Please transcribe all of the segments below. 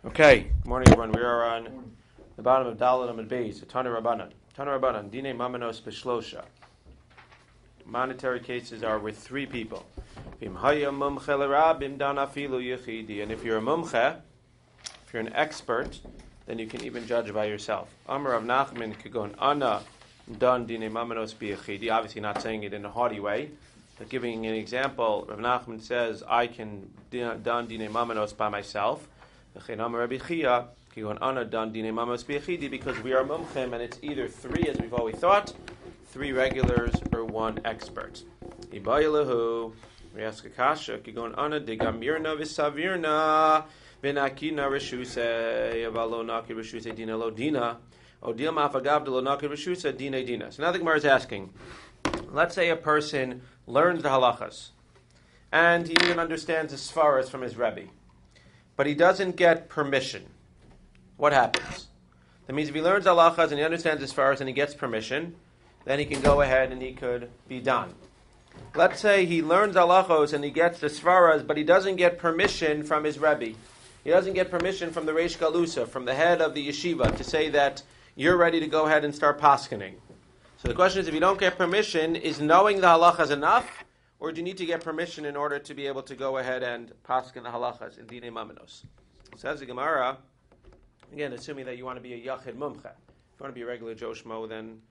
Okay, good morning everyone. We are on the bottom of Dalet Amud Beis, Tana Rabbanan. Tana Rabbanan, Dine Mamanos Beshlosha. Monetary cases are with three people. And if you're a mumche, if you're an expert, then you can even judge by yourself. Amar Rav Nachman Kagon Ana Dan Dine Mamanos Biyachidi. Obviously not saying it in a haughty way, but giving an example. Rav Nachman says, I can Dan Dine Mamanos by myself. Because we are mumchim, and it's either three, as we've always thought, three regulars or one expert. We ask a kasha, So now the Gemara is asking, let's say a person learns the halachas, and he even understands the svaras from his Rebbe, but he doesn't get permission. What happens? That means if he learns halachas and he understands as far as and he gets permission, then he can go ahead and he could be done. Let's say he learns halachos and he gets the svaras, but he doesn't get permission from his Rebbe. He doesn't get permission from the Reish Galusa, from the head of the yeshiva, to say that you're ready to go ahead and start paskening. So the question is, if you don't get permission, is knowing the halachas enough? Or do you need to get permission in order to be able to go ahead and paskin the halachas in Dinei Mamanos? Says the Gemara, again, assuming that you want to be a Yachid Mumche. If you want to be a regular Joe Schmo, then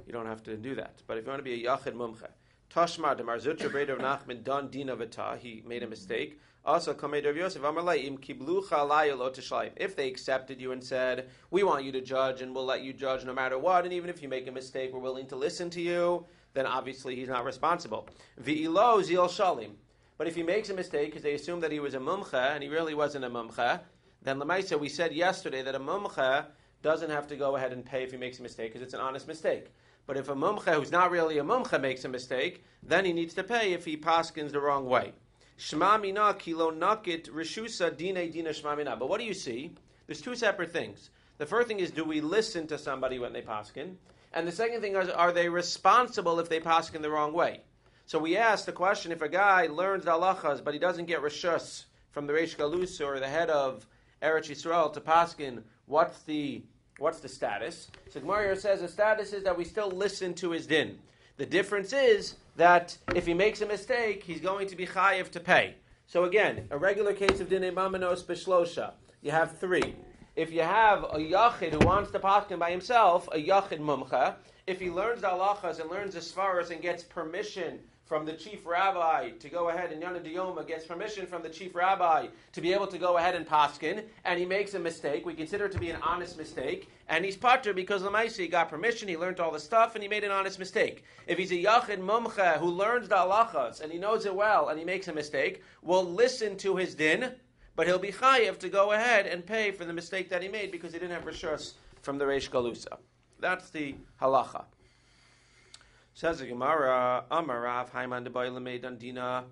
you don't have to do that. But if you want to be a Yachid Mumche, Tashma de Marzutra Breder of Nachman Don Dina Vata, he made a mistake. Also, Kamed of Yosef Amarlayim Kiblucha Layalo Tishlayim. If they accepted you and said, we want you to judge and we'll let you judge no matter what, and even if you make a mistake, we're willing to listen to you, then obviously he's not responsible. V'ilo zil shalim. But if he makes a mistake because they assume that he was a mumche and he really wasn't a mumche, then l'maisa, we said yesterday that a mumche doesn't have to go ahead and pay if he makes a mistake because it's an honest mistake. But if a mumche who's not really a mumche makes a mistake, then he needs to pay if he paskins the wrong way. Shma mina kilo nakit rishusa dine dina shma mina. But what do you see? There's two separate things. The first thing is, do we listen to somebody when they paskin? And the second thing is, are they responsible if they paskin the wrong way? So we asked the question, if a guy learns the halachas, but he doesn't get rishus from the Reish Galusa or the head of Eretz Yisrael to paskin, what's the status? So Gemara says the status is that we still listen to his din. The difference is that if he makes a mistake, he's going to be chayiv to pay. So again, a regular case of dinei mamanos beshlosha, you have three. If you have a yachid who wants to paskin by himself, a yachid mumcha, if he learns the halachas and learns the svaras and gets permission from the chief rabbi to go ahead, and Yana Diyoma gets permission from the chief rabbi to be able to go ahead and paskin, and he makes a mistake, we consider it to be an honest mistake, and he's patur because l'maisa he got permission, he learned all the stuff, and he made an honest mistake. If he's a yachid mumcha who learns the halachas and he knows it well and he makes a mistake, we'll listen to his din, but he'll be chayiv to go ahead and pay for the mistake that he made because he didn't have rishus from the Reish Galusa. That's the halacha. Says the Gemara, Amar Rav Haiman de Bailam Meidan Dina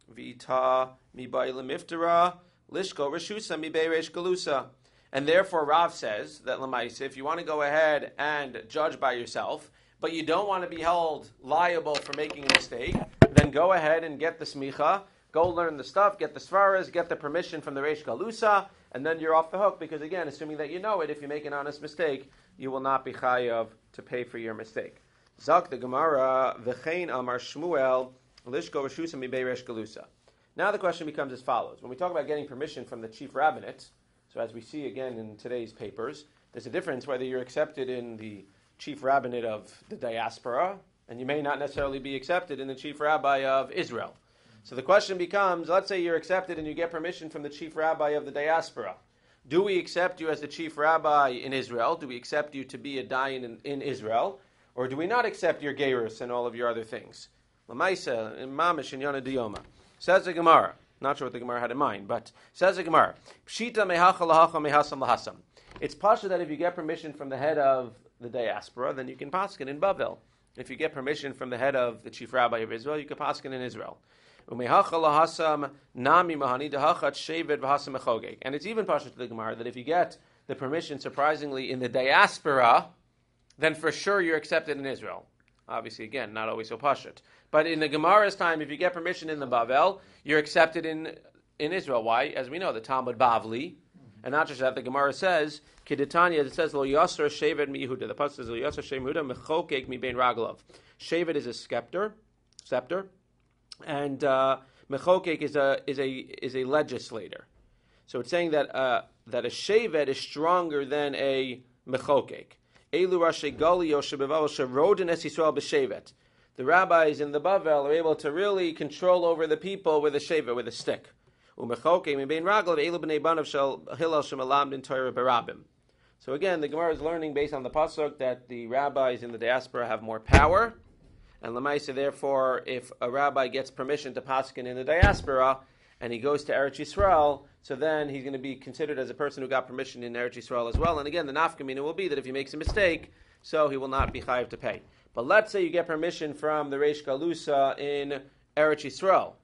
Vita Mi Bailam Iftara Lishko Rishusa Mi Bei Reish Galusa. And therefore Rav says that Lamaisa, if you want to go ahead and judge by yourself, but you don't want to be held liable for making a mistake, then go ahead and get the smicha. Go learn the stuff, get the svaras, get the permission from the Reish Galusa, and then you're off the hook, because again, assuming that you know it, if you make an honest mistake, you will not be chayav to pay for your mistake. Zak the Gemara, V'chein Amar Shmuel, Lishko Rishusa Mi Bei Reish Galusa. Now the question becomes as follows. When we talk about getting permission from the chief rabbinate, so as we see again in today's papers, there's a difference whether you're accepted in the chief rabbinate of the diaspora, and you may not necessarily be accepted in the chief rabbi of Israel. So the question becomes, let's say you're accepted and you get permission from the chief rabbi of the diaspora. Do we accept you as the chief rabbi in Israel? Do we accept you to be a dayan in Israel? Or do we not accept your gerus and all of your other things? L'maisa, mamish and yana diyoma. Says the Gemara. Not sure what the Gemara had in mind, but says the Gemara. Pshita mehacha lahacha mehasam lahasam. It's pasha that if you get permission from the head of the diaspora, then you can paskin in Bavel. If you get permission from the head of the chief rabbi of Israel, you can paskin in Israel. And it's even pasha to the Gemara that if you get the permission, surprisingly, in the diaspora, then for sure you're accepted in Israel. Obviously, again, not always so pashut. But in the Gemara's time, if you get permission in the Bavel, you're accepted in Israel. Why? As we know, the talmud-bavli And not just that, the Gemara says, Kiditanya, it says, Lo Yasser Shevet Mi Yehuda. The pasuk says, Lo Yasser Shevet Mi Yehuda, Mechokek Mi Bein Raglov. Shevet is a scepter, and Mechokek is a legislator. So it's saying that a Shevet is stronger than a Mechokek. Elu Rashi Gali Yoshe Bevavel Sherodin Es Yisrael B'Shevet. The rabbis in the Bavel are able to really control over the people with a Shevet, with a stick. So again, the Gemara is learning based on the pasuk that the rabbis in the diaspora have more power, and Lamaisa, therefore, if a rabbi gets permission to paskin in the diaspora and he goes to Eretz Yisrael, so then he's going to be considered as a person who got permission in Eretz Yisrael as well. And again, the nafkamina will be that if he makes a mistake, so he will not be chayiv to pay. But let's say you get permission from the Reish Galusa in Eretz Yisrael,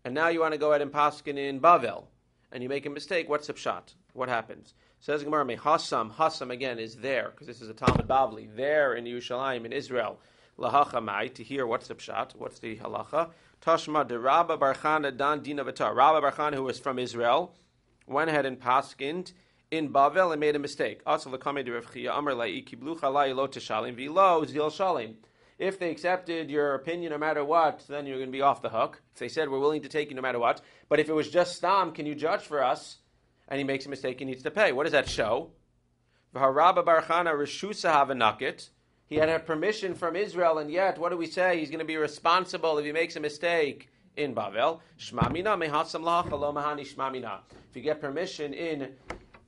and now you want to go ahead and paskin in Bavel, and you make a mistake. What's the pshat? What happens? Says Gemara, Hassam again is there, because this is a talmud-bavli, there in Yerushalayim, in Israel, lahachamai, to hear what's the pshat, what's the halacha. Tashma de Rabba Barchana dan dina v'tar. Rabba Barchana, who was from Israel, went ahead and paskind in Bavel and made a mistake. If they accepted your opinion no matter what, then you're going to be off the hook. If they said, we're willing to take you no matter what. But if it was just Stam, can you judge for us? And he makes a mistake, he needs to pay. What does that show? He had permission from Israel, and yet, what do we say? He's going to be responsible if he makes a mistake in Bavel. If you get permission in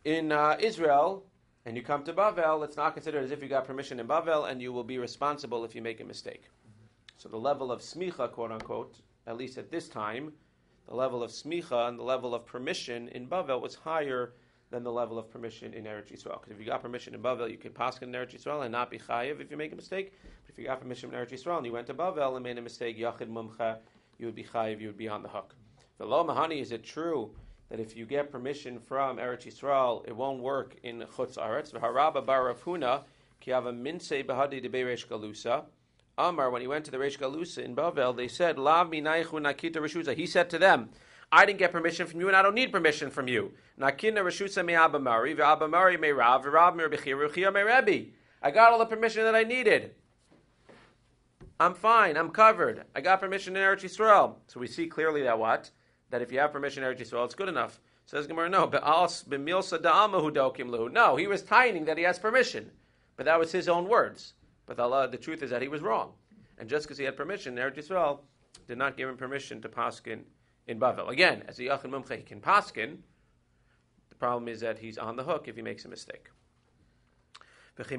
Israel, and you come to Bavel, it's not considered as if you got permission in Bavel, and you will be responsible if you make a mistake. So the level of smicha, quote unquote, at least at this time, the level of smicha and the level of permission in Bavel was higher than the level of permission in Eretz Yisrael. Because if you got permission in Bavel, you could paskin in Eretz Yisrael and not be chayiv if you make a mistake. But if you got permission in Eretz Yisrael and you went to Bavel and made a mistake, yachid mumcha, you would be chayiv, you would be on the hook. V'lo mahani, is it true that if you get permission from Eretz Yisrael, it won't work in Chutz Aretz? V'harabba bar Rav Huna, ki hava minsei behadi de Reish Galusa. Amar, when he went to the Reish Galusa in Bavel, they said, Lav minaychu nakita reshusa. He said to them, I didn't get permission from you, and I don't need permission from you. Nakina reshusa me abamari, ve'abamari me Rav, ve'Rav me Rabbi Chia me Rebbe. I got all the permission that I needed. I'm fine, I'm covered. I got permission in Eretz Yisrael. So we see clearly that what? That if you have permission in Eretz Yisrael, it's good enough. Says Gemara, no. No, he was tining that he has permission. But that was his own words. But the truth is that he was wrong. And just because he had permission, Eretz Yisrael did not give him permission to paskin in Bavel. Again, as a Yachid Mumche, he can paskin. The problem is that he's on the hook if he makes a mistake. If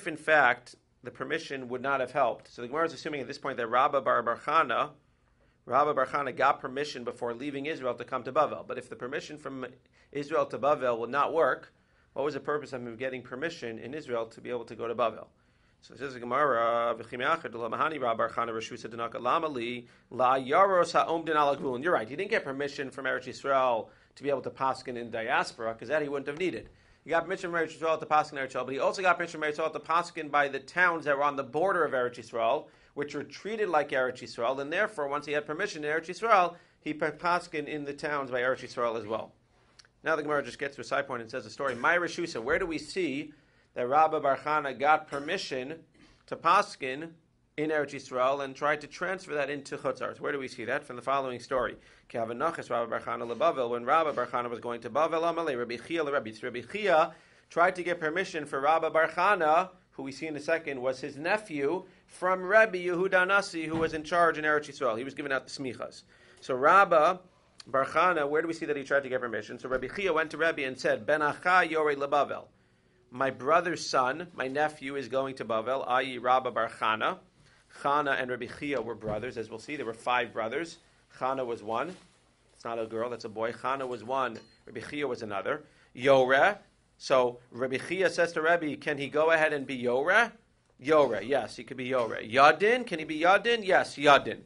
in fact the permission would not have helped, so the Gemara is assuming at this point that Rabba bar Barchana got permission before leaving Israel to come to Bavel. But if the permission from Israel to Bavel would not work, what was the purpose of him getting permission in Israel to be able to go to Bavel? So it says the Gemara, and you're right, he didn't get permission from Eretz Yisrael to be able to paskin in diaspora, because that he wouldn't have needed. He got permission from Eretz Yisrael to paskin in Eretz Yisrael, but he also got permission from Eretz Yisrael to paskin by the towns that were on the border of Eretz Yisrael, which were treated like Eretz Yisrael, and therefore, once he had permission in Eretz Yisrael, he paskin in the towns by Eretz Yisrael as well. Now the Gemara just gets to a side point and says a story. My Rishusa, where do we see that Rabba Barchana got permission to paskin in Eretz Yisrael and tried to transfer that into Chutz Aretz? Where do we see that? From the following story. Rabba Barchana leBavel, when Rabba Barchana was going to Bavel, Amalei, Rabbi Chia tried to get permission for Rabba Barchana, who we see in a second was his nephew, from Rabbi Yehuda Nasi, who was in charge in Eretz Yisrael. He was giving out the smichas. So Rabba Barchana, where do we see that he tried to get permission? So Rabbi Chia went to Rabbi and said, Ben Acha Yorei leBavel. My brother's son, my nephew, is going to Bavel, i.e. Rabba Barchana. Chana and Rabbi Chia were brothers, as we'll see. There were 5 brothers. Chana was one. It's not a girl, that's a boy. Chana was one. Rabbi Chia was another. Yoreh. So Rabbi Chia says to Rabbi, can he go ahead and be Yoreh? Yoreh, yes, he could be Yoreh. Yadin, can he be Yadin? Yes, Yadin.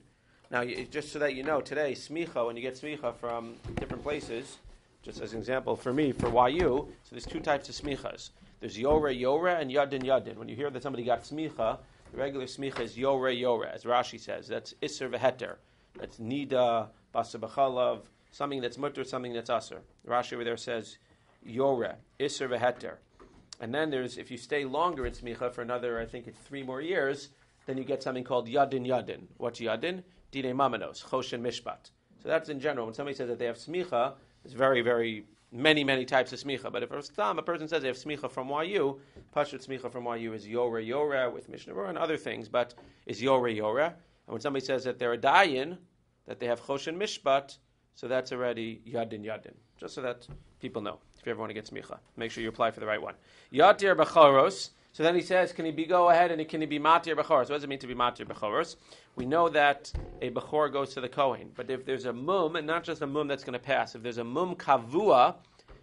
Now, just so that you know, today, smicha, when you get smicha from different places, just as an example for me, for YU, so there's 2 types of smichas. There's Yoreh, and Yadin. When you hear that somebody got smicha, the regular smicha is Yoreh, as Rashi says. That's Isser v'heter. That's Nida, Basa b'chalav, something that's mutter, something that's asr. Rashi over there says yore, isser v'heter. And then there's, if you stay longer in smicha for another, I think it's 3 more years, then you get something called yadin. What's yadin? Dine mamanos, choshen mishpat. So that's in general. When somebody says that they have smicha, there's very, very many types of smicha. But if a person says they have smicha from YU, pashut smicha from YU is yore with Mishnah Berurah and other things, but is yore. And when somebody says that they're a dayan, that they have choshen mishpat, so that's already yadin. Just so that people know. If you ever want to get smicha, make sure you apply for the right one. Yatir b'choros. So then he says, can he go ahead and can he be matir b'choros? What does it mean to be matir b'choros? We know that a b'chor goes to the kohen, but if there's a mum, and not just a mum that's going to pass, if there's a mum kavua,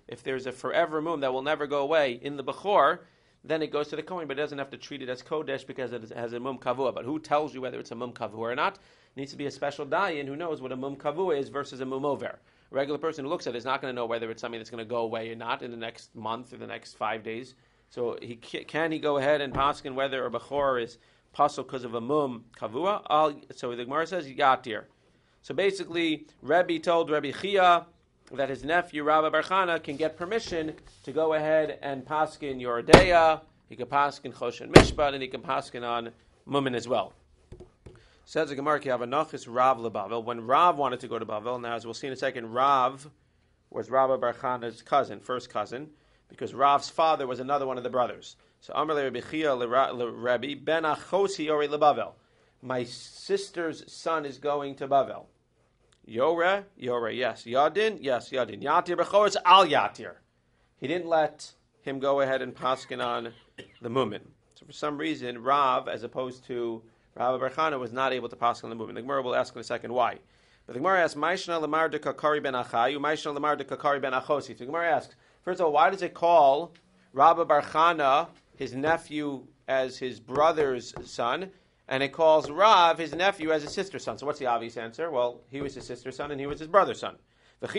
if there's a forever mum that will never go away in the b'chor, then it goes to the kohen, but it doesn't have to treat it as kodesh because it has a mum kavua. But who tells you whether it's a mum kavua or not? It needs to be a special dayan who knows what a mum kavua is versus a mum over. A regular person who looks at it is not going to know whether it's something that's going to go away or not in the next month or the next 5 days. So can he go ahead and paskin whether a bechor is pasul because of a mum kavua? So the Gemara says yatir. So basically, Rebbe told Rebbe Chia that his nephew Rabbi Bar Chana can get permission to go ahead and paskin Yoredeya. He can paskin choshen mishpat, and he can paskin on mumin as well. Says the Gemara, Ki Havanachis Rav leBavel. When Rav wanted to go to Bavel, now as we'll see in a second, Rav was Rabbi Bar Chana's cousin, first cousin, because Rav's father was another one of the brothers. So Amar le Rebbe Chia le Rebbe ben achosi ori leBavel. My sister's son is going to Bavel. Yore, yes. Yadin, Yatir b'choros al Yatir. He didn't let him go ahead and paskin on the mumin. So for some reason, Rav, as opposed to Rabbi Bar Chana, was not able to paskin on the mumin. The Gemara will ask in a second why. But the Gemara asks, Maishna lemar de kakari ben achayu, Maishna lemar de kakari ben achosi. So the Gemara asks, first of all, why does it call Rabbi Bar Chana, his nephew, as his brother's son, and it calls Rav, his nephew, as his sister's son? So what's the obvious answer? Well, he was his sister's son and he was his brother's son. If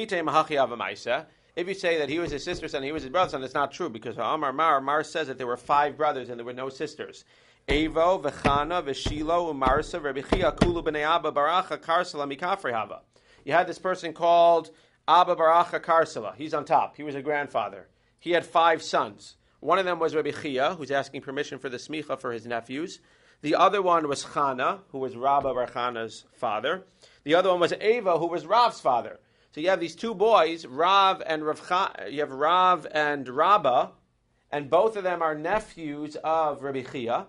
you say that he was his sister's son and he was his brother's son, it's not true, because Mar says that there were 5 brothers and there were no sisters. Evo, Vechana, Veshilo, Umarsa, Rebbe Chia, Kulu b'nei Abba Baracha, Karsala, Mikafrei Hava. You had this person called Abba Baracha Karsala. He's on top. He was a grandfather. He had 5 sons. One of them was Rebbe Chia, who's asking permission for the smicha for his nephews. The other one was Chana, who was Rabba Bar Chana's father. The other one was Eva, who was Rav's father. So you have these 2 boys, Rav and you have Rav and Rabba, and both of them are nephews of Rebbe Chia,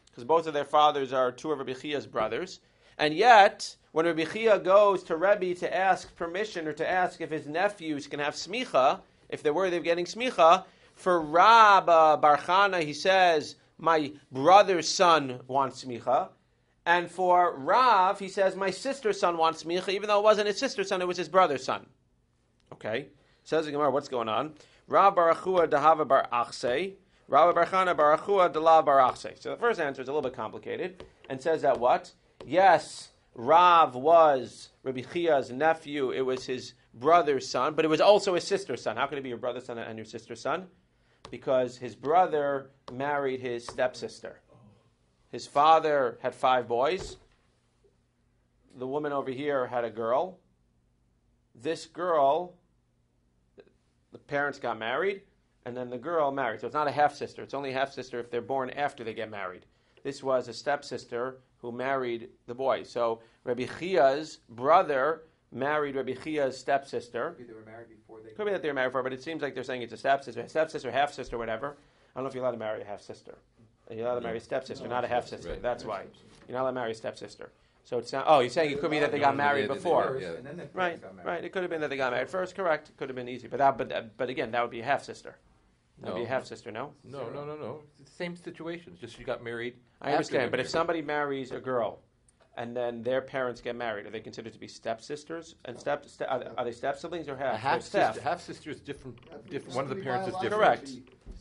because both of their fathers are 2 of Rebbe Chia's brothers. And yet, when Rebbe Chia goes to Rebbe to ask permission or to ask if his nephews can have smicha, if they're worthy of getting smicha, for Rabba Bar Chana, he says, my brother's son wants smicha. And for Rav, he says, my sister's son wants smicha, even though it wasn't his sister's son, it was his brother's son. Okay? Says the Gemara, what's going on? Rav Barachua Dahava Bar Achse, Rav Bar Chana Barachua Dalav Bar Achse. So the first answer is a little bit complicated, and says that what? Yes, Rav was Rebbe Chia's nephew, it was his brother's son, but it was also his sister's son. How could it be your brother's son and your sister's son? Because his brother married his stepsister. His father had 5 boys. The woman over here had a girl. This girl, the parents got married, and then the girl married. So it's not a half-sister. It's only a half-sister if they're born after they get married. This was a stepsister who married the boy. So Rebbe Chia's brother married Rebbe Chia's stepsister. Maybe they were married before they... Could be that they were married before, but it seems like they're saying it's a stepsister, half-sister, whatever. I don't know if you're allowed to marry a half-sister. You're allowed to marry a stepsister, not a half-sister. Right. That's why. You're not allowed to marry a stepsister. So it's not... Oh, you're saying it could be that they got married before. And then the Right, got married. right. It could have been that they got married first, correct. It could have been easy. But again, that would be a half-sister. That would be a half-sister, no? No. It's the same situation. It's just you got married. I understand, but if somebody marries a girl and then their parents get married, are they considered to be stepsisters? And are they step-siblings or half? A half-sister is different. One of the parents is different. Correct.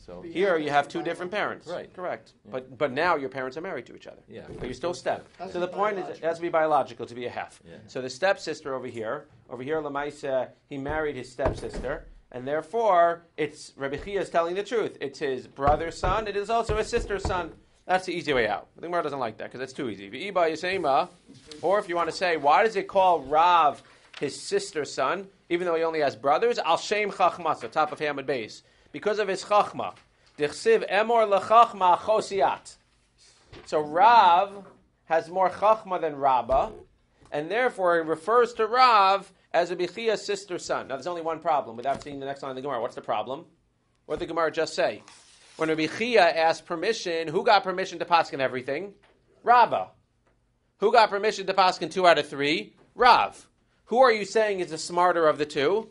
So here you have 2 different parents. Right. Correct. Yeah. But now your parents are married to each other. Yeah. But you're still step. Has So to the be point is it has to be biological to be a half. Yeah. So the stepsister over here, Lamaisa, he married his stepsister, and therefore it's Rebbe Chia is telling the truth. It's his brother's son. It is also his sister's son. That's the easy way out. The Gemara doesn't like that because it's too easy. Or if you want to say, why does it call Rav his sister's son, even though he only has brothers, al shem chachmasa, top of Hamad Beis, because of his chachma. Dichsiv emor lechachma chosiat. So Rav has more chachma than Rabbah, and therefore it refers to Rav as a Bichia's sister's son. Now there's only one problem without seeing the next line of the Gemara. What's the problem? What did the Gemara just say? When Rabbi Chia asked permission, who got permission to paskin everything? Rabbah. Who got permission to paskin 2 out of 3? Rav. Who are you saying is the smarter of the two?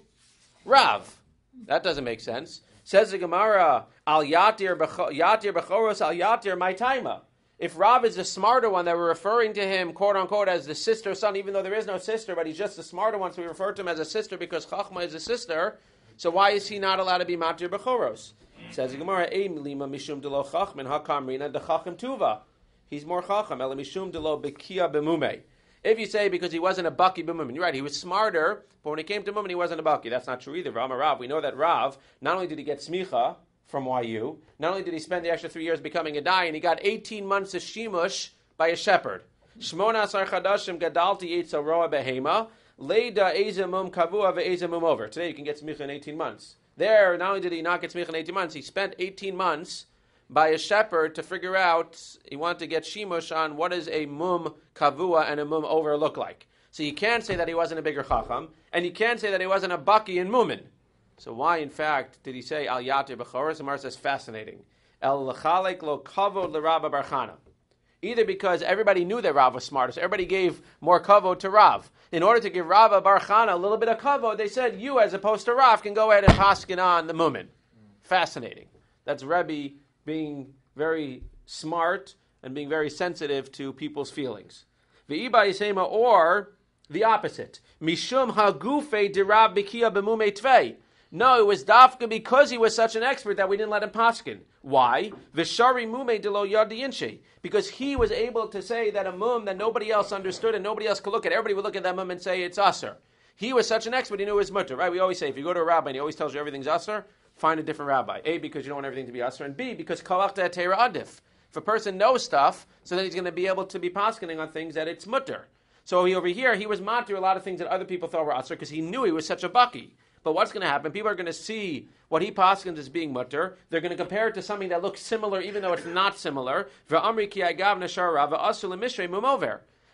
Rav. That doesn't make sense. Says the Gemara, al yatir bechoros al yatir my taima. If Rav is the smarter one, that we're referring to him, quote unquote, as the sister's son, even though there is no sister, but he's just the smarter one, so we refer to him as a sister because Chachma is a sister. So why is he not allowed to be matir bechoros? Says the Gemara, Eim lima mishum delo chachmin hakamrina dechachim tuva. He's more chacham. Ela mishum delo bekia b'mumei. If you say because he wasn't a baki b'mumin, you're right, he was smarter, but when he came to mumin, he wasn't a baki. That's not true either. Rav, we know that Rav, not only did he get smicha from YU, not only did he spend the extra 3 years becoming a dayan, he got 18 months of shimush by a shepherd. Shmona asar chadashim gadalti yetzel roa behema, leida ezemum kavua ve'ezemum over. Today you can get smicha in 18 months. There, not only did he not get smicha in 18 months, he spent 18 months by a shepherd to figure out, he wanted to get shimush on what does a mum kavua and a mum over look like. So you can't say that he wasn't a bigger chacham, and you can't say that he wasn't a baki in mumin. So why, in fact, did he say al yatir b'choros? The Gemara says fascinating. El lechalek lo kavod l'Rabba bar Chana. Either because everybody knew that Rav was smarter, so everybody gave more kavod to Rav. In order to give Rabba bar Chana a little bit of kavod, they said you, as opposed to Rav, can go ahead and paskin on the mumin. Fascinating. That's Rebbe being very smart and being very sensitive to people's feelings. V'iba yisema, or the opposite. Mishum hagufe dirab bikia b'mumei tvei. No, it was dafka because he was such an expert that we didn't let him paskin. Why? V'shari mumei de lo yadi inshi. Because he was able to say that a mum that nobody else understood and nobody else could look at. Everybody would look at that mum and say it's usher. He was such an expert, he knew his mutter. Right? We always say, if you go to a rabbi and he always tells you everything's usher, find a different rabbi. A, because you don't want everything to be usher, and B, because kalachta teira adif. If a person knows stuff, so then he's going to be able to be paskining on things that it's mutter. So over here, he was matir a lot of things that other people thought were usher because he knew he was such a baki. But what's going to happen? People are going to see what he paskins as being mutter. They're going to compare it to something that looks similar, even though it's not similar.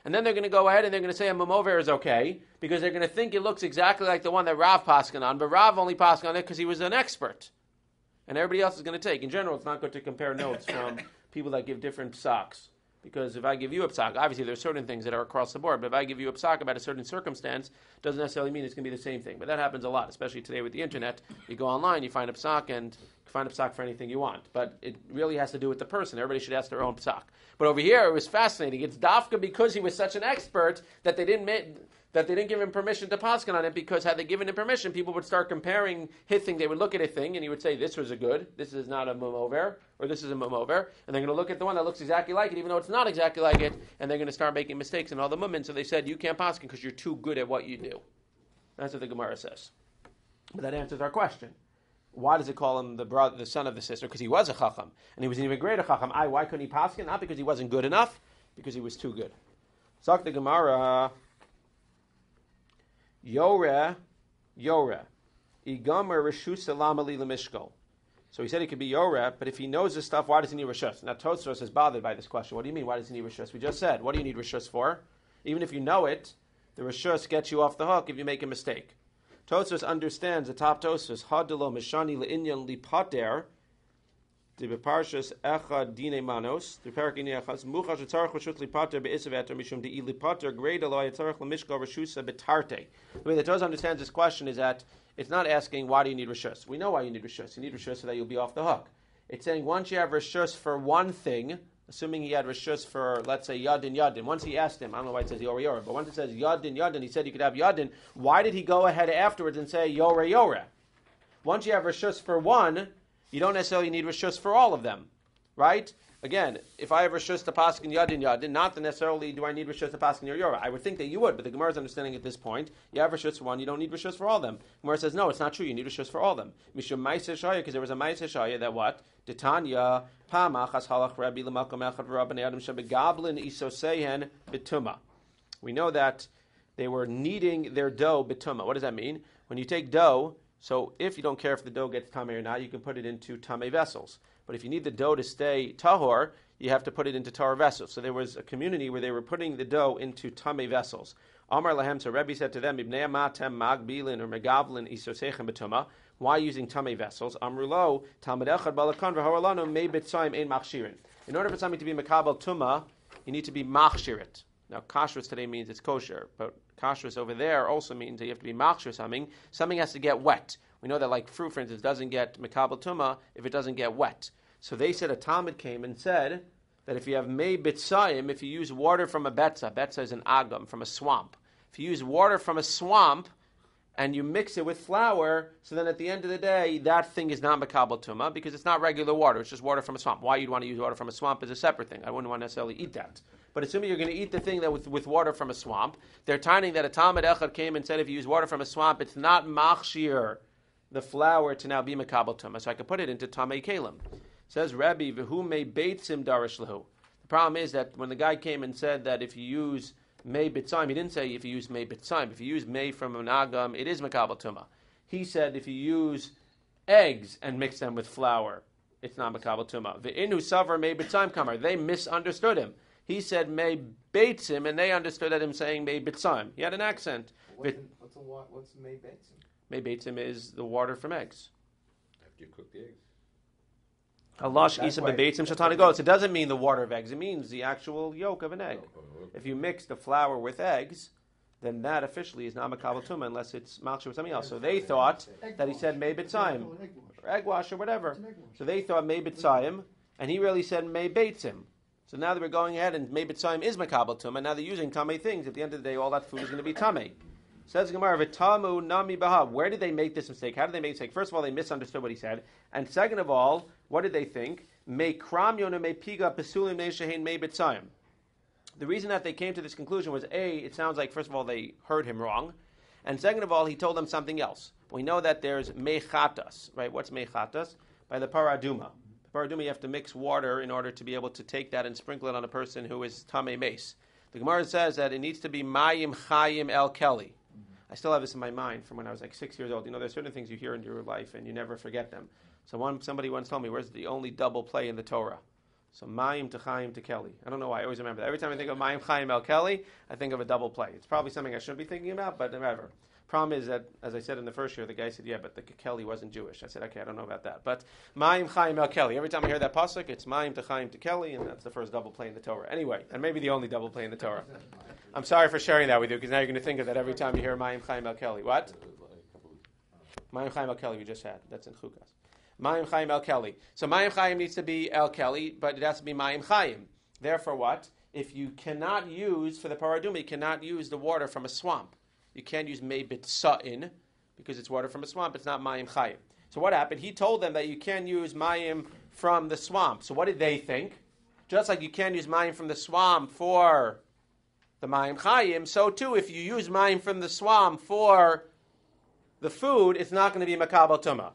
And then they're going to go ahead and they're going to say a mumover is okay, because they're going to think it looks exactly like the one that Rav paskin on, but Rav only paskin on it because he was an expert. And everybody else is going to take. In general, it's not good to compare notes from people that give different psaks. Because if I give you a psak, obviously there are certain things that are across the board, but if I give you a psak about a certain circumstance, it doesn't necessarily mean it's going to be the same thing. But that happens a lot, especially today with the internet. You go online, you find a psak, and you find a psak for anything you want. But it really has to do with the person. Everybody should ask their own psak. But over here, it was fascinating. It's dafka because he was such an expert that they didn't give him permission to paskin on it, because had they given him permission, people would start comparing his thing. They would look at a thing, and he would say, this was a good, this is not a mumover, or this is a mumover, and they're going to look at the one that looks exactly like it, even though it's not exactly like it, and they're going to start making mistakes in all the mumin. So they said, you can't paskin because you're too good at what you do. That's what the Gemara says. But that answers our question. Why does it call him the son of the sister? Because he was a chacham, and he was an even greater chacham. Why couldn't he paskin? Not because he wasn't good enough, because he was too good. Zok the Gemara, Yore, Igomer Reshus Salamali Lemishkol. So he said he could be Yore, but if he knows this stuff, why does he need Reshus? Now Tosfos is bothered by this question. What do you mean, why does he need Reshus? We just said, what do you need Reshus for? Even if you know it, the Reshus gets you off the hook if you make a mistake. Tosfos understands, the top Tosfos, Hadelo Mishani Le'inyan Lipater, the Beparshas Echad Dine Manos, the Perakini Echaz, Muchash Etzarech Reshut Lipater Be'isaveter Mishum De'i Lipater Grade Alo Etzarech Lemishko Reshusa Betarte. The way that Tosfos understands this question is that it's not asking why do you need Reshus. We know why you need Reshus. You need Reshus so that you'll be off the hook. It's saying once you have Reshus for one thing, assuming he had Reshus for, let's say, Yadin. Once he asked him, I don't know why it says Yore, but once it says Yadin, he said you could have Yadin. Why did he go ahead afterwards and say Yore? Once you have Reshus for one, you don't necessarily need Reshus for all of them, right? Again, if I have Reshus to paskin Yadin, not necessarily do I need Reshus to paskin Yore. I would think that you would, but the Gemara is understanding at this point, you have Reshus for one, you don't need Reshus for all of them. Gemara says, no, it's not true, you need Reshus for all of them. Mishum Ma'aseh Shaya, because there was a Ma'aseh Shaya that what? Titanya, Pamach, As Halach Rabbi L'Malkom Echad V'Rabbanei Adam Shebegablin Isosehen B'Tuma. We know that they were kneading their dough bituma. What does that mean? When you take dough, so if you don't care if the dough gets tamei or not, you can put it into tamei vessels. But if you need the dough to stay tahor, you have to put it into tahor vessels. So there was a community where they were putting the dough into tamei vessels. Amar lahem, so Rebbe said to them, Ibnei amatem magbilin or megavlin isosechem betuma. Why using tamei vessels? Amrulo talmud echad balakon v'horalanu mei b'tzayim ein machshirin. In order for something to be mekabel tuma, you need to be machshirit. Now, kashrus today means it's kosher, but kashrus over there also means that you have to be machshir something. Something has to get wet. We know that, like fruit, for instance, doesn't get mekabel tuma if it doesn't get wet. So they said, a Talmud came and said that if you have mei bitzayim, if you use water from a betza is an agam, from a swamp. If you use water from a swamp and you mix it with flour, so then at the end of the day, that thing is not mekabel tuma because it's not regular water. It's just water from a swamp. Why you'd want to use water from a swamp is a separate thing. I wouldn't want to necessarily eat that. But assuming you're going to eat the thing that with water from a swamp, they're timing that a Talmud echad came and said if you use water from a swamp, it's not machshir, the flour, to now be mekabel tuma. So I could put it into tamei kelim. Says Rabbi, v'hu mei beitzim darish lahu. The problem is that when the guy came and said that if you use mei bitzayim, he didn't say if you use mei bitzayim. If you use mei from an agam, it is mekabel tuma. He said if you use eggs and mix them with flour, it's not mekabel tuma. V'inu savar mei bitzayim kamar. They misunderstood him. He said mei beitzim, and they understood that him saying mei bitzayim. He had an accent. What's mei beitzim? Mei beitzim is the water from eggs. After you cook the eggs. Halash isa bebeitzim shatana goats. It doesn't mean the water of eggs. It means the actual yolk of an egg. If you mix the flour with eggs, then that officially is not mekabel tuma unless it's machshir with something else. So they thought that he said mei bitzayim, or egg wash or whatever. So they thought mei bitzayim, and he really said mei beitzim. So now that we're going ahead and mei bitzayim is mekabel tuma, now they're using tamei things. At the end of the day, all that food is going to be tamei. Says Gemara, v'tamu nami bahav. Where did they make this mistake? How did they make this mistake? First of all, they misunderstood what he said. And second of all, what did they think? Me kram yona me piga pesulim neishahin me bitzayim. The reason that they came to this conclusion was, A, it sounds like, first of all, they heard him wrong. And second of all, he told them something else. We know that there's mechatas, right? What's mechatas? By the paraduma. The paraduma, you have to mix water in order to be able to take that and sprinkle it on a person who is tamei mace. The Gemara says that it needs to be mayim chayim el keli. I still have this in my mind from when I was like 6 years old. You know, there's certain things you hear in your life and you never forget them. So somebody once told me, where's the only double play in the Torah? So mayim to chayim to keli. I don't know why, I always remember that. Every time I think of mayim chayim el keli, I think of a double play. It's probably something I shouldn't be thinking about, but whatever. Problem is that, as I said in the first year, the guy said, yeah, but the Kelly wasn't Jewish. I said, okay, I don't know about that. But Mayim Chaim El Kelly. Every time I hear that pasuk, it's Mayim to Chaim to Kelly, and that's the first double play in the Torah. Anyway, and maybe the only double play in the Torah. I'm sorry for sharing that with you, because now you're going to think of that every time you hear Mayim Chaim El Kelly. What? Mayim Chaim El Kelly we just had. That's in Chukas. Mayim Chaim El Kelly. So Mayim Chaim needs to be El Kelly, but it has to be Mayim Chaim. Therefore what? If you cannot use, for the paraduma, you cannot use the water from a swamp. You can't use mei bitza'in, because it's water from a swamp. It's not mayim chayim. So what happened? He told them that you can use mayim from the swamp. So what did they think? Just like you can't use mayim from the swamp for the mayim chayim, so too if you use mayim from the swamp for the food, it's not going to be makabel tuma.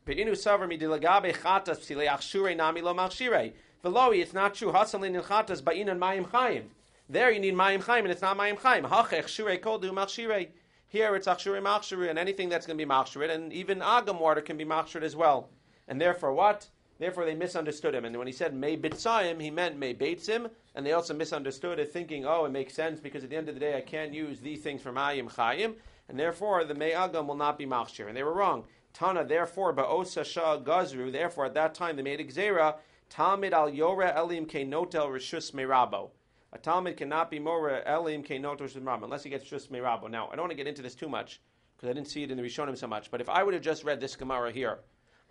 Ve'inu savar midilagabe chatas psilei achshure nami lo machshirei. V'loi, it's not true. Hasalin in chatas ba'inan mayim chayim. There you need mayim chayim, and it's not mayim chayim. Hachech shurei koldu machshirei. Here it's achshurei machshirei, and anything that's going to be machshirei, and even agam water can be machshirei as well. And therefore what? Therefore they misunderstood him. And when he said mei bitzayim, he meant mei beitzim, and they also misunderstood it, thinking, oh, it makes sense because at the end of the day I can't use these things for mayim chayim, and therefore the mei agam will not be machshirei. And they were wrong. Tana, therefore, ba'osa shah gazru. Therefore at that time they made a gzeira. Talmid al yore elim keinotel rishus meirabo. A Talmud cannot be more elim keinotos unless he gets shus meirabo. Now, I don't want to get into this too much because I didn't see it in the Rishonim so much. But if I would have just read this Gemara here,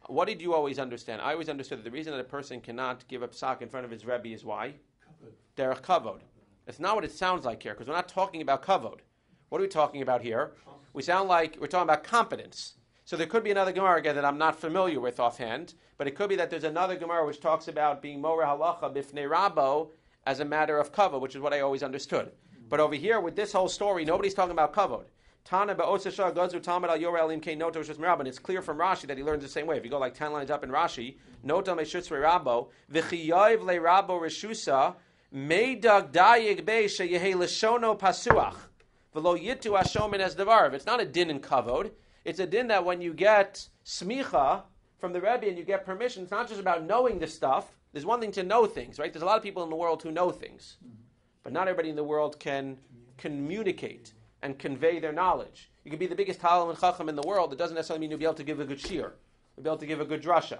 what did you always understand? I always understood that the reason that a person cannot give a psak in front of his Rebbe is why? Derech kavod. It's not what it sounds like here because we're not talking about kavod. What are we talking about here? We sound like we're talking about competence. So there could be another Gemara again that I'm not familiar with offhand, but it could be that there's another Gemara which talks about being more halacha bifnei rabo as a matter of kavod, which is what I always understood. But over here, with this whole story, nobody's talking about kavod. Tana ba'osasha gozu talmud al yorel im kein noto shus merabah. And it's clear from Rashi that he learns the same way. If you go like 10 lines up in Rashi, noto meshus merabo v'chiyav le rabo reshusa meidag dayig be sheyehe leshono pasuach V'lo yitu hashomin as devar. It's not a din in kavod. It's a din that when you get smicha from the Rebbe and you get permission, it's not just about knowing the stuff. There's one thing to know things, right? There's a lot of people in the world who know things. But not everybody in the world can communicate and convey their knowledge. You can be the biggest Talmud and Chacham in the world. It doesn't necessarily mean you'll be able to give a good shir. You'll be able to give a good drasha.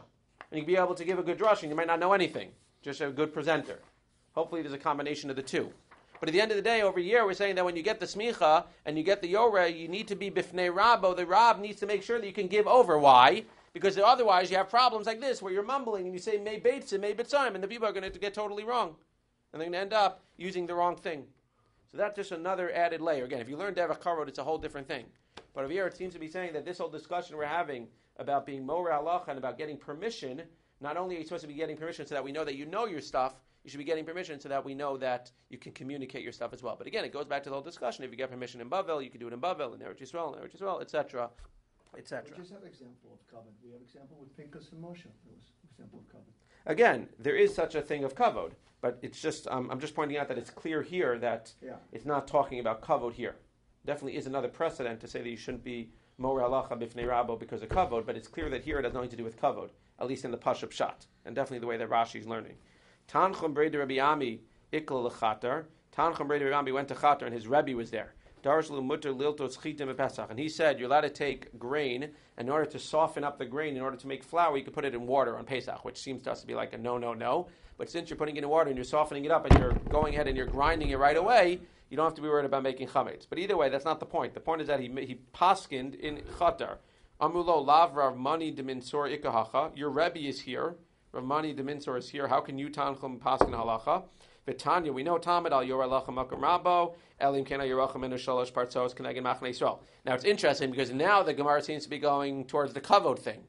And you can be able to give a good drasha and you might not know anything. Just a good presenter. Hopefully there's a combination of the two. But at the end of the day, over here, we're saying that when you get the smicha and you get the yoreh, you need to be bifnei rabbo. The rab needs to make sure that you can give over. Why? Because otherwise you have problems like this where you're mumbling and you say may beitzim, may bitzim, and the people are going to get totally wrong. And they're going to end up using the wrong thing. So that's just another added layer. Again, if you learn Devach Karod, it's a whole different thing. But over here it seems to be saying that this whole discussion we're having about being Moreh Halacha and about getting permission, not only are you supposed to be getting permission so that we know that you know your stuff, you should be getting permission so that we know that you can communicate your stuff as well. But again, it goes back to the whole discussion. If you get permission in Bavel, you can do it in Bavel, in Eretz Yisrael, etc., etc. We just have example of covenant. We have example with Pinchas and Moshe. There was example of covenant. Again, there is such a thing of kavod, but it's just I'm just pointing out that it's clear here that it's not talking about kavod here. Definitely is another precedent to say that you shouldn't be Moreh Halacha bifnei Rabbo because of kavod, but it's clear that here it has nothing to do with kavod, at least in the Pashup Pshat, and definitely the way that Rashi is learning. Tanchum Brei de Rabbi Ami ikla lechatar. Tanchum Brei de Rabbi Ami went to Chatar and his Rebbe was there. Darshlu mutter liltos chitim Pesach, and he said you're allowed to take grain, and in order to soften up the grain, in order to make flour, you could put it in water on Pesach, which seems to us to be like a no. But since you're putting it in water and you're softening it up and you're going ahead and you're grinding it right away, you don't have to be worried about making chametz. But either way, that's not the point. The point is that he paskined in Chatar. Amulo lav Rav Mani de Minsor ikahacha. Your Rebbe is here. Rav Mani de Minsor is here. How can you tanchum paskin halacha? V'tanya, we know Talmud al yor halacha makam rabbo elim kena yorachem enu shalosh partzos keneged machne Yisrael. Now it's interesting because now the Gemara seems to be going towards the kavod thing.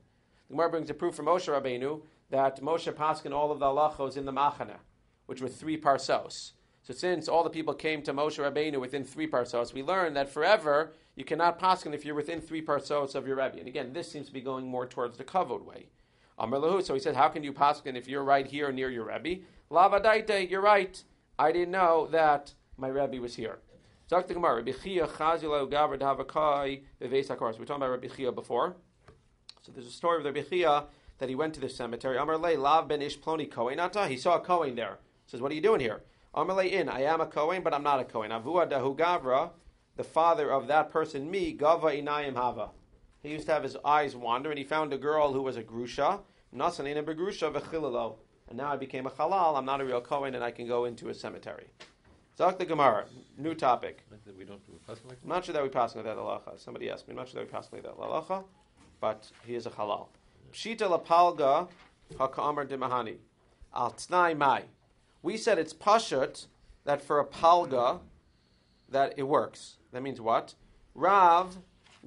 The Gemara brings a proof from Moshe Rabbeinu that Moshe paskin all of the halachos in the machane, which were 3 parsos. So since all the people came to Moshe Rabbeinu within 3 parsos, we learn that forever you cannot paskin if you're within 3 parsos of your Rebbe. And again, this seems to be going more towards the kavod way. Amar lahu, so he said, how can you paskin if you're right here near your Rebbe? Lavadaite, you're right. I didn't know that my Rebbe was here. Talk to Gemara. Rabbi Chia chazila ugavar d'havakai beveis hakor. So we're talking about Rabbi Chia before. So there's a story of Rabbi Chia that he went to this cemetery. Amar lei lav ben ish ploni kohen ata. He saw a kohen there. He says, what are you doing here? Amar lei in. I am a kohen, but I'm not a kohen. Avua dahu gavra, the father of that person, me, gava inayim hava. He used to have his eyes wander, and he found a girl who was a grusha. Nasan ina begrusha v'chilalo. And now I became a halal. I'm not a real kohen, and I can go into a cemetery. Talk the Gemara. New topic. We don't do a I'm not sure that we pass on that halacha. Somebody asked me. I'm not sure that we pass on that halacha, but he is a halal. Pshita lapalga ha'ka'amar dimahani al t'nai mai. We said it's pashut that for a palga that it works. That means what? Rav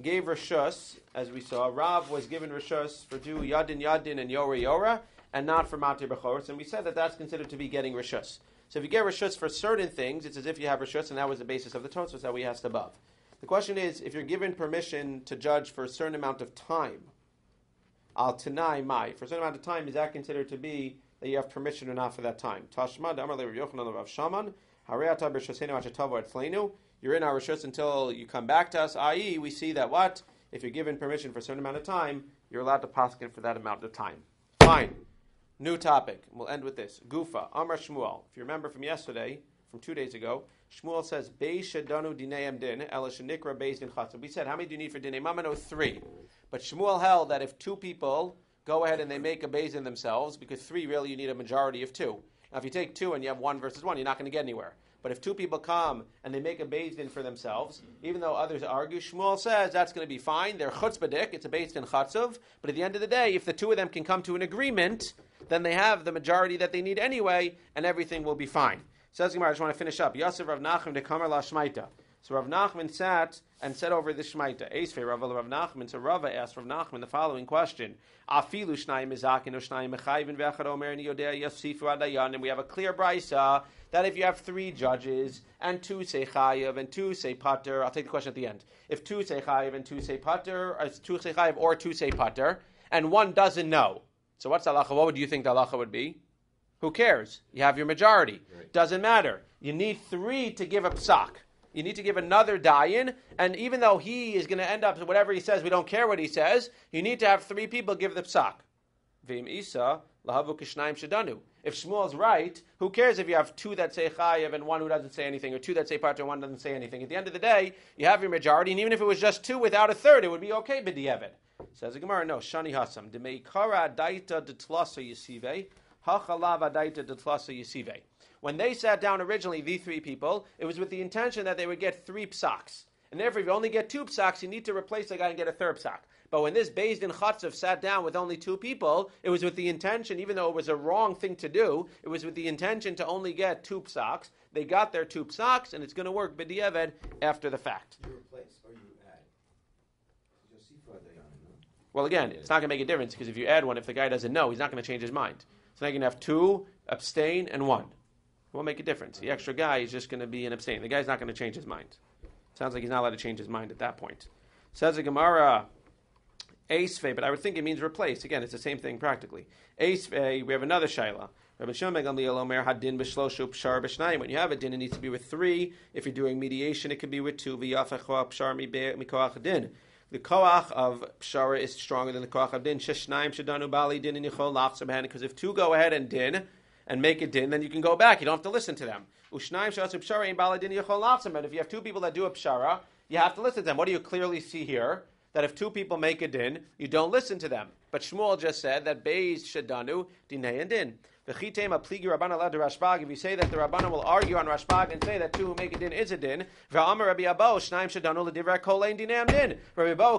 gave rishus, as we saw. Rav was given rishus for do yadin and yora, and not for matir b'choros. And we said that that's considered to be getting rishus. So if you get rishus for certain things, it's as if you have rishus, and that was the basis of the Tosfos that we asked above. The question is, if you're given permission to judge for a certain amount of time, al tanai mai, for a certain amount of time, is that considered to be that you have permission or not for that time? Tashma d'amar le Rav Yochanan Rav Shaman, hareata b'rishusenu achetavo et fleinu. You're in our rishus until you come back to us, i.e., we see that what? If you're given permission for a certain amount of time, you're allowed to paskin for that amount of time. Fine. New topic. We'll end with this. Gufa, Amar Shmuel. If you remember from yesterday, from 2 days ago, Shmuel says, Beis shadanu dineim din, ela shenikra beit-din-court. We said, how many do you need for dinei mamano? 3. But Shmuel held that if 2 people go ahead and they make a beit-din themselves, because 3 really you need a majority of 2. Now if you take 2 and you have 1 versus 1, you're not going to get anywhere. But if 2 people come and they make a beit-din for themselves, even though others argue, Shmuel says that's going to be fine. They're chutzpahdik, it's a beit-din chatzuv. But at the end of the day, if the 2 of them can come to an agreement, then they have the majority that they need anyway, and everything will be fine. Says Gemara, I just want to finish up. Yosef Rav Nachman de Kamar la Shmaita. So Rav Nachman sat and said over the Shmaita. Eisvei Rav Nachman. So Rava asked Rav Nachman the following question: Afilu shnayim mizakin o shnayim mechayvin ve'achad omer ni yodea yasifu adayan. And we have a clear brisa that if you have 3 judges and 2 say chayiv and 2 say pater, I'll take the question at the end. If 2 say chayiv and 2 say pater, or 2 say chayiv or 2 say pater, and 1 doesn't know. So what's the halacha? What would you think the halacha would be? Who cares? You have your majority. Right. Doesn't matter. You need 3 to give a psak. You need to give another dayan, and even though he is going to end up, whatever he says, we don't care what he says, you need to have 3 people give the psak. V'im isa lahavu k'shnayim shadanu. If Shmuel's right, who cares if you have 2 that say chayav and 1 who doesn't say anything, or 2 that say parta and 1 doesn't say anything? At the end of the day, you have your majority, and even if it was just 2 without a third, it would be okay b'di'evet. Says the Gemara, no, shani hasam demeikara daita detlasa yisive hachalav daita detlasa yisive. When they sat down originally, the 3 people, it was with the intention that they would get 3 psaks. And therefore, if you only get 2 psaks, you need to replace the guy and get a third psak. But when this beit-din-court sat down with only 2 people, it was with the intention, even though it was a wrong thing to do, it was with the intention to only get 2 psaks. They got their 2 psaks, and it's going to work b'di'evet after the fact. You replace or you add. Well, again, it's not going to make a difference, because if you add 1, if the guy doesn't know, he's not going to change his mind. So now you can have 2, abstain, and 1. It won't make a difference. The extra guy is just going to be an abstain. The guy's not going to change his mind. Sounds like he's not allowed to change his mind at that point. Says the Gemara, Eisvei, but I would think it means replace. Again, it's the same thing practically. Eisvei, we have another shaila. Rabbi Shimon Omer hadin b'shloshu pshar b'shnayim. When you have a din, it needs to be with 3. If you're doing mediation, it could be with 2. V'yafechoah pshar mikoach din. The koach of pshara is stronger than the koach of din. Sheshnayim shadanu bali din and yichol lachzor b'hen. Because if 2 go ahead and din and make a din, then you can go back. You don't have to listen to them. Ushnayim shasu pshara in bali din yichol lachzor b'hen. If you have 2 people that do a pshara, you have to listen to them. What do you clearly see here? That if 2 people make a din, you don't listen to them. But Shmuel just said that beis shadanu dinei and din. If you say that the Rabbanan will argue on Rashbag and say that 2 who make a din is a din, Rabbi Abo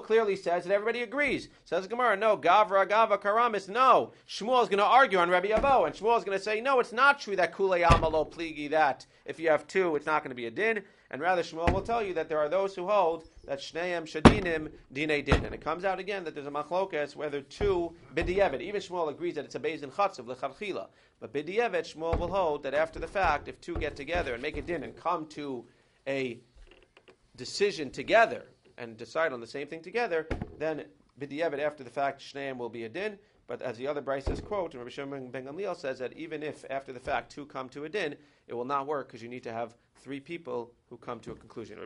clearly says that everybody agrees. Says the Gemara, no, Gavra Karamis, no. Shmuel is going to argue on Rabbi Abo, and Shmuel is going to say, no, it's not true that Kulei Amalo Pligi, that if you have 2, it's not going to be a din. And rather, Shmuel will tell you that there are those who hold that Shneim Shadinim Dinei Din. And it comes out again that there's a machlokas whether 2 b'di'evet. Even Shmuel agrees that it's a beis din chatzav l'chadchila. But b'di'evet, Shmuel will hold that after the fact, if 2 get together and make a din and come to a decision together and decide on the same thing together, then b'di'evet after the fact, Shneim will be a din. But as the other Brises quote, and Rabbi Shimon ben Gamliel says that even if after the fact 2 come to a din, it will not work because you need to have 3 people who come to a conclusion.